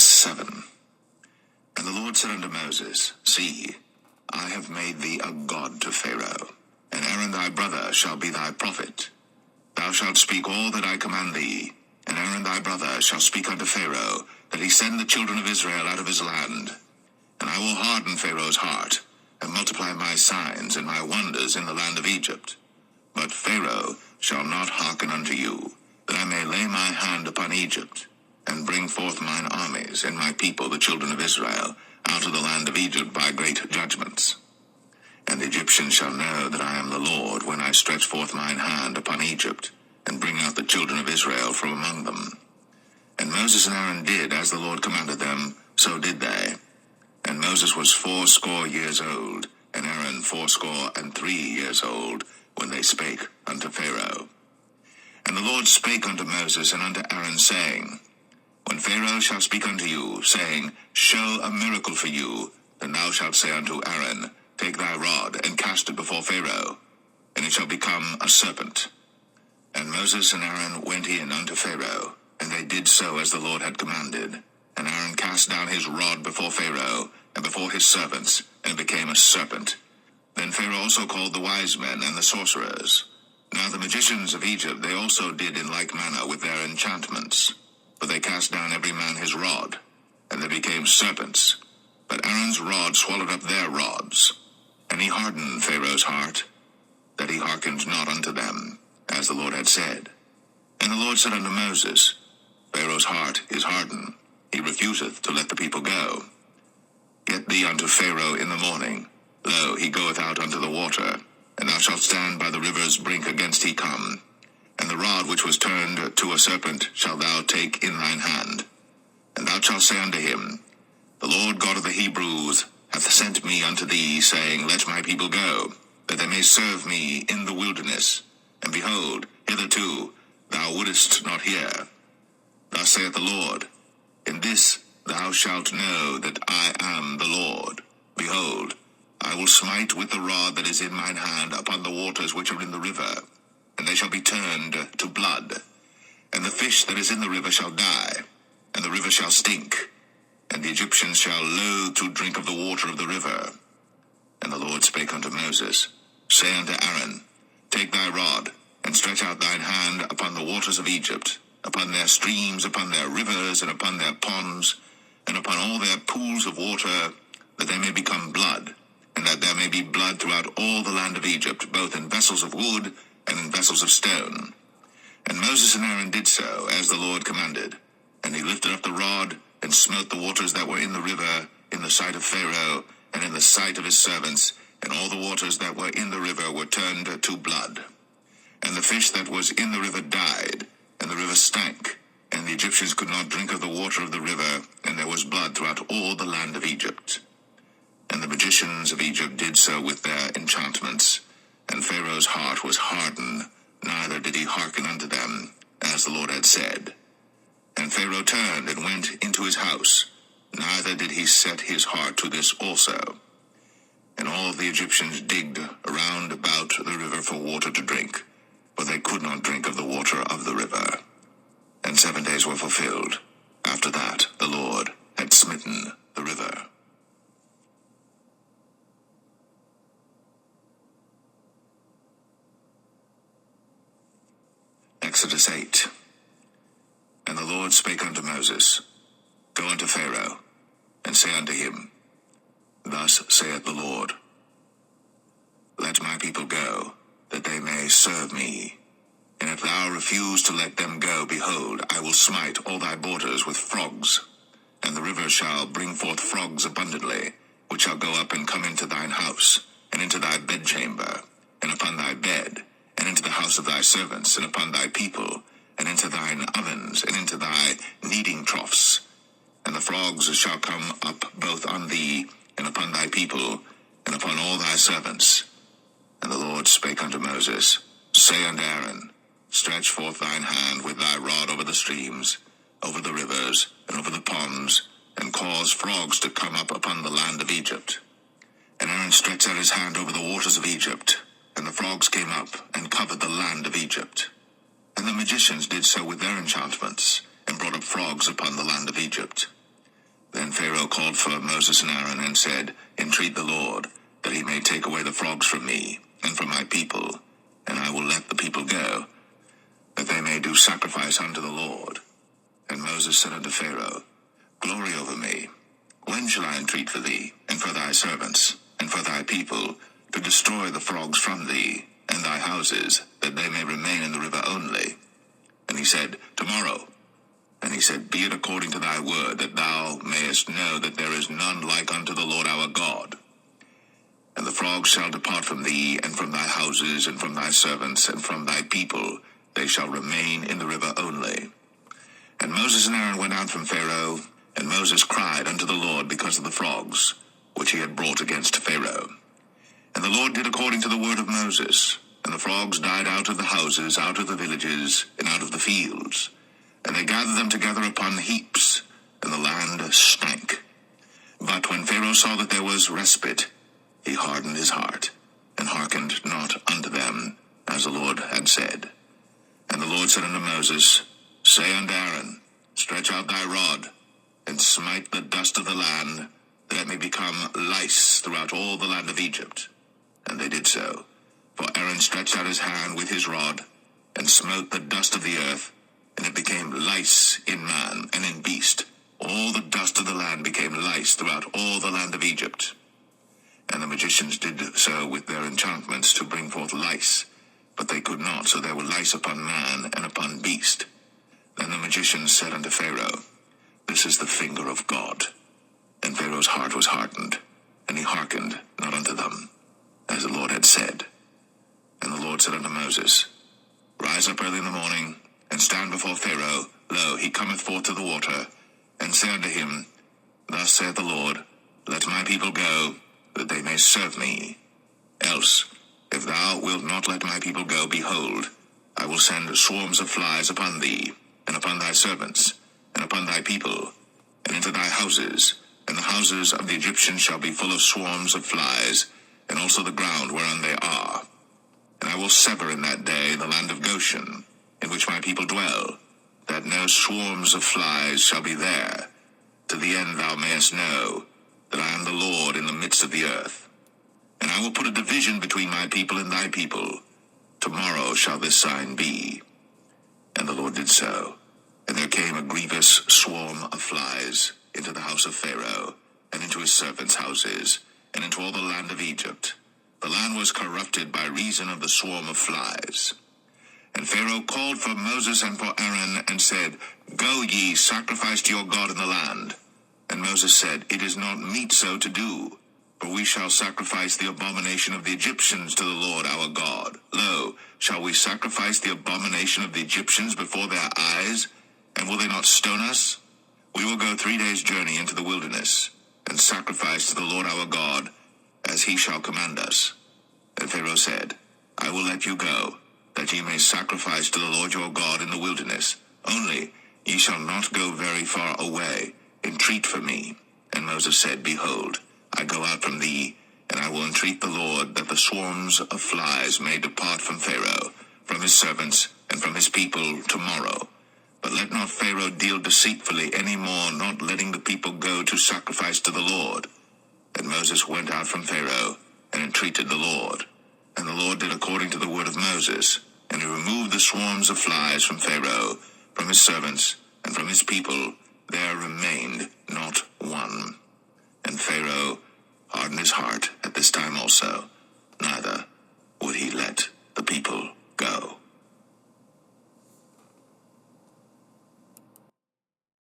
Exodus 7. And the Lord said unto Moses, See, I have made thee a god to Pharaoh, and Aaron thy brother shall be thy prophet. Thou shalt speak all that I command thee, and Aaron thy brother shall speak unto Pharaoh, that he send the children of Israel out of his land. And I will harden Pharaoh's heart, and multiply my signs and my wonders in the land of Egypt. But Pharaoh shall not hearken unto you, that I may lay my hand upon Egypt, and bring forth mine armies and my people the children of Israel out of the land of Egypt by great judgments. And the Egyptians shall know that I am the Lord, when I stretch forth mine hand upon Egypt, and bring out the children of Israel from among them. And Moses and Aaron did as the Lord commanded them, so did they. And Moses was 80 years old, and Aaron 83 years old, when they spake unto Pharaoh. And the Lord spake unto Moses and unto Aaron, saying, When Pharaoh shall speak unto you, saying, Show a miracle for you, then thou shalt say unto Aaron, Take thy rod, and cast it before Pharaoh, and it shall become a serpent. And Moses and Aaron went in unto Pharaoh, and they did so as the Lord had commanded. And Aaron cast down his rod before Pharaoh, and before his servants, and it became a serpent. Then Pharaoh also called the wise men and the sorcerers. Now the magicians of Egypt they also did in like manner with their enchantments. For they cast down every man his rod, and they became serpents. But Aaron's rod swallowed up their rods. And he hardened Pharaoh's heart, that he hearkened not unto them, as the Lord had said. And the Lord said unto Moses, Pharaoh's heart is hardened, he refuseth to let the people go. Get thee unto Pharaoh in the morning, lo, he goeth out unto the water, and thou shalt stand by the river's brink against he come. And the rod which was turned to a serpent shalt thou take in thine hand. And thou shalt say unto him, The Lord God of the Hebrews hath sent me unto thee, saying, Let my people go, that they may serve me in the wilderness. And behold, hitherto thou wouldest not hear. Thus saith the Lord, In this thou shalt know that I am the Lord. Behold, I will smite with the rod that is in mine hand upon the waters which are in the river, and they shall be turned to blood. And the fish that is in the river shall die, and the river shall stink, and the Egyptians shall loathe to drink of the water of the river. And the Lord spake unto Moses, Say unto Aaron, Take thy rod, and stretch out thine hand upon the waters of Egypt, upon their streams, upon their rivers, and upon their ponds, and upon all their pools of water, that they may become blood, and that there may be blood throughout all the land of Egypt, both in vessels of wood and in vessels of stone. And Moses and Aaron did so, as the Lord commanded. And he lifted up the rod, and smote the waters that were in the river, in the sight of Pharaoh, and in the sight of his servants, and all the waters that were in the river were turned to blood. And the fish that was in the river died, and the river stank, and the Egyptians could not drink of the water of the river, and there was blood throughout all the land of Egypt. And the magicians of Egypt did so with their enchantments, and Pharaoh's heart was hardened, neither did he hearken unto them, as the Lord had said. And Pharaoh turned and went into his house, neither did he set his heart to this also. And all the Egyptians digged around about the river for water to drink, but they could not drink of the water of the river. And 7 days were fulfilled. After that the Lord had smitten the river. Exodus 8. And the Lord spake unto Moses, Go unto Pharaoh, and say unto him, Thus saith the Lord, Let my people go, that they may serve me. And if thou refuse to let them go, behold, I will smite all thy borders with frogs. And the river shall bring forth frogs abundantly, which shall go up and come into thine house, and into thy bedchamber, and upon thy bed, and into the house of thy servants, and upon thy people, and into thine ovens, and into thy kneading troughs. And the frogs shall come up both on thee, and upon thy people, and upon all thy servants. And the Lord spake unto Moses, Say unto Aaron, Stretch forth thine hand with thy rod over the streams, over the rivers, and over the ponds, and cause frogs to come up upon the land of Egypt. And Aaron stretched out his hand over the waters of Egypt, and the frogs came up and covered the land of Egypt. And the magicians did so with their enchantments, and brought up frogs upon the land of Egypt. Then Pharaoh called for Moses and Aaron and said, Entreat the Lord, that he may take away the frogs from me and from my people, and I will let the people go, that they may do sacrifice unto the Lord. And Moses said unto Pharaoh, Glory over me. When shall I entreat for thee, and for thy servants, and for thy people, to destroy the frogs from thee, and thy houses, that they may remain in the river only? And he said, Tomorrow. And he said, Be it according to thy word, that thou mayest know that there is none like unto the Lord our God. And the frogs shall depart from thee, and from thy houses, and from thy servants, and from thy people, they shall remain in the river only. And Moses and Aaron went out from Pharaoh, and Moses cried unto the Lord because of the frogs, which he had brought against Pharaoh. And the Lord did according to the word of Moses, and the frogs died out of the houses, out of the villages, and out of the fields. And they gathered them together upon heaps, and the land stank. But when Pharaoh saw that there was respite, he hardened his heart, and hearkened not unto them, as the Lord had said. And the Lord said unto Moses, Say unto Aaron, Stretch out thy rod, and smite the dust of the land, that it may become lice throughout all the land of Egypt. And they did so. For Aaron stretched out his hand with his rod, and smote the dust of the earth, and it became lice in man and in beast. All the dust of the land became lice throughout all the land of Egypt. And the magicians did so with their enchantments to bring forth lice, but they could not, so there were lice upon man and upon beast. Then the magicians said unto Pharaoh, This is the finger of God. And Pharaoh's heart was hardened, and he hearkened not unto them, as the Lord had said. And the Lord said unto Moses, Rise up early in the morning, and stand before Pharaoh. Lo, he cometh forth to the water. And say unto him, Thus saith the Lord, Let my people go, that they may serve me. Else, if thou wilt not let my people go, behold, I will send swarms of flies upon thee, and upon thy servants, and upon thy people, and into thy houses, and the houses of the Egyptians shall be full of swarms of flies, and also the ground whereon they are. And I will sever in that day the land of Goshen, in which my people dwell, that no swarms of flies shall be there, to the end thou mayest know that I am the Lord in the midst of the earth. And I will put a division between my people and thy people. Tomorrow shall this sign be. And the Lord did so. And there came a grievous swarm of flies into the house of Pharaoh, and into his servants' houses, and into all the land of Egypt. The land was corrupted by reason of the swarm of flies. And Pharaoh called for Moses and for Aaron, and said, Go ye, sacrifice to your God in the land. And Moses said, It is not meet so to do, for we shall sacrifice the abomination of the Egyptians to the Lord our God. Lo, shall we sacrifice the abomination of the Egyptians before their eyes? And will they not stone us? We will go 3 days' journey into the wilderness, and sacrifice to the Lord our God, as he shall command us. And Pharaoh said, I will let you go, that ye may sacrifice to the Lord your God in the wilderness. Only ye shall not go very far away. Entreat for me. And Moses said, Behold, I go out from thee, and I will entreat the Lord that the swarms of flies may depart from Pharaoh, from his servants, and from his people tomorrow. But let not Pharaoh deal deceitfully any more, not letting the people go to sacrifice to the Lord. And Moses went out from Pharaoh, and entreated the Lord. And the Lord did according to the word of Moses, and he removed the swarms of flies from Pharaoh, from his servants, and from his people. There remained not one. And Pharaoh hardened his heart at this time also,